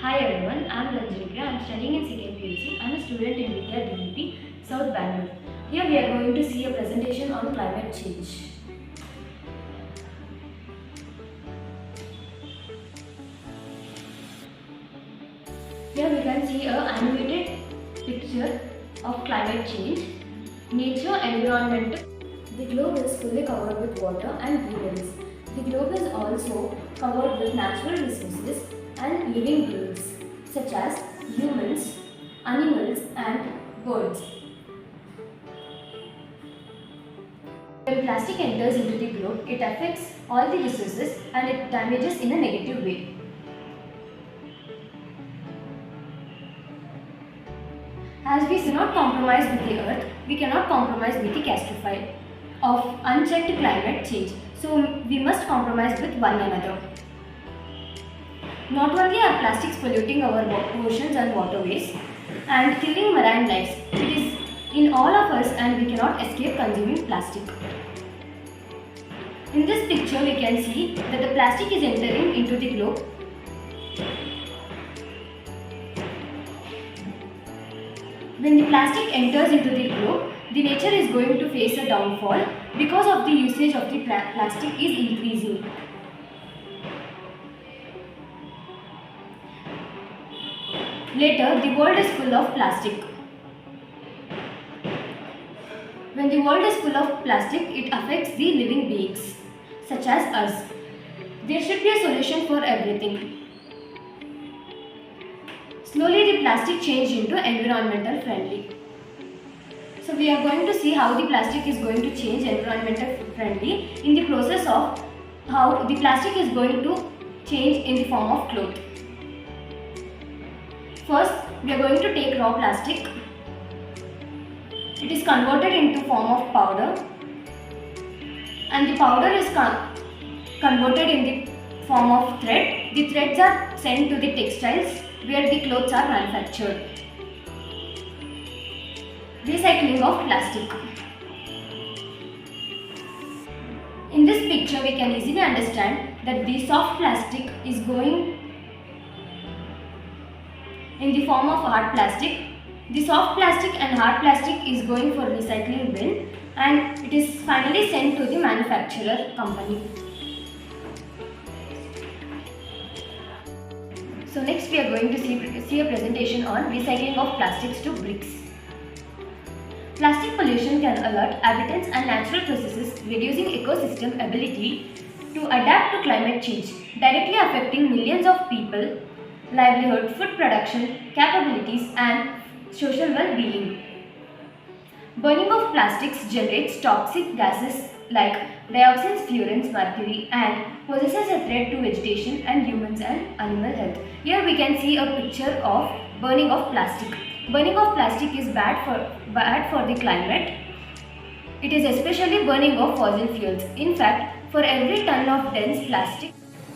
Hi everyone, I am Ranjika. I am studying in second PUC. I am a student in Vidya DVP, South Bangalore. Here we are going to see a presentation on climate change. Here we can see a animated picture of climate change, nature, environment. The globe is fully covered with water and greeneries. The globe is also covered with natural resources and living beings such as humans, animals and birds. When plastic enters into the globe, it affects all the resources and it damages in a negative way. As we cannot compromise with the earth, we cannot compromise with the catastrophe of unchecked climate change. So we must compromise with one another. Not only are plastics polluting our oceans and waterways and killing marine lives, it is in all of us and we cannot escape consuming plastic. In this picture we can see that the plastic is entering into the globe. When the plastic enters into the globe, the nature is going to face a downfall because of the usage of the plastic is increasing. Later, the world is full of plastic. When the world is full of plastic, it affects the living beings, such as us. There should be a solution for everything. Slowly the plastic changed into environmental friendly. So we are going to see how the plastic is going to change environmental friendly in the process of how the plastic is going to change in the form of cloth. First, we are going to take raw plastic. It is converted into form of powder and the powder is converted in the form of thread. The threads are sent to the textiles where the clothes are manufactured. Recycling of plastic. In this picture we can easily understand that the soft plastic is going in the form of hard plastic. The soft plastic and hard plastic is going for recycling bin and it is finally sent to the manufacturer company. So next we are going to see a presentation on recycling of plastics to bricks. Plastic pollution can alert habitats and natural processes, reducing ecosystem ability to adapt to climate change, directly affecting millions of people, livelihood, food production, capabilities and social well-being. Burning of plastics generates toxic gases like dioxins, furans, mercury and poses a threat to vegetation and humans and animal health. Here we can see a picture of burning of plastic. Burning of plastic is bad for the climate. It is especially burning of fossil fuels. In fact, for every ton of dense plastic,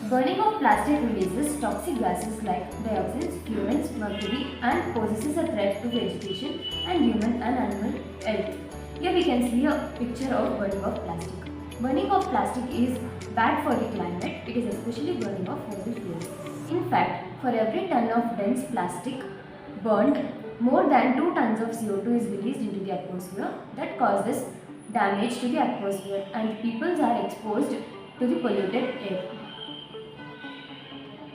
burning of plastic releases toxic gases like dioxins, furans, mercury and poses a threat to vegetation and human and animal health. Here we can see a picture of burning of plastic. Burning of plastic is bad for the climate. It is especially burning of fossil fuels. In fact, for every ton of dense plastic burned, more than 2 tons of CO2 is released into the atmosphere that causes damage to the atmosphere and peoples are exposed to the polluted air.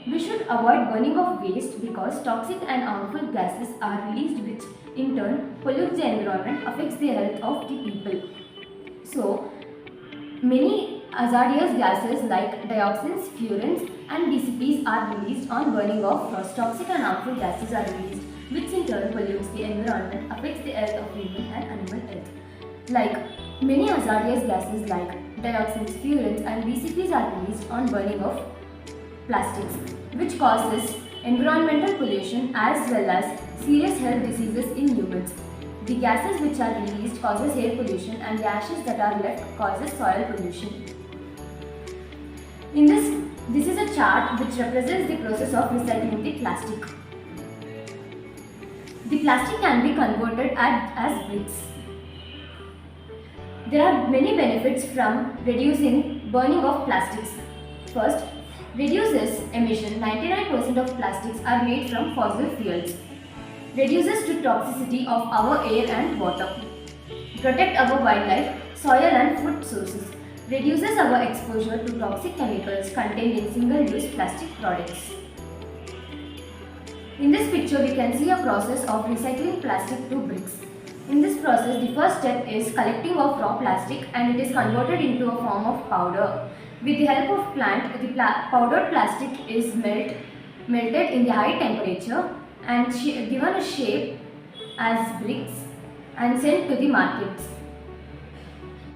We should avoid burning of waste because toxic and harmful gases are released which in turn pollutes the environment, affects the health of the people. So, many hazardous gases like dioxins, furans and DCPs are released on burning of toxic and harmful gases are released which in turn pollutes the environment, affects the health of human and animal health. Like many hazardous gases like dioxins, furans and DCPs are released on burning of plastics, which causes environmental pollution as well as serious health diseases in humans. The gases which are released causes air pollution and the ashes that are left causes soil pollution. In this is a chart which represents the process of recycling the plastic. The plastic can be converted as bricks. There are many benefits from reducing burning of plastics. First, Reduces emission. 99% of plastics are made from fossil fuels. Reduces to toxicity of our air and water. Protect our wildlife, soil and food sources. Reduces our exposure to toxic chemicals contained in single-use plastic products. In this picture, we can see a process of recycling plastic to bricks. In this process, the first step is collecting of raw plastic and it is converted into a form of powder. With the help of plant, the powdered plastic is melted in the high temperature and given a shape as bricks and sent to the markets.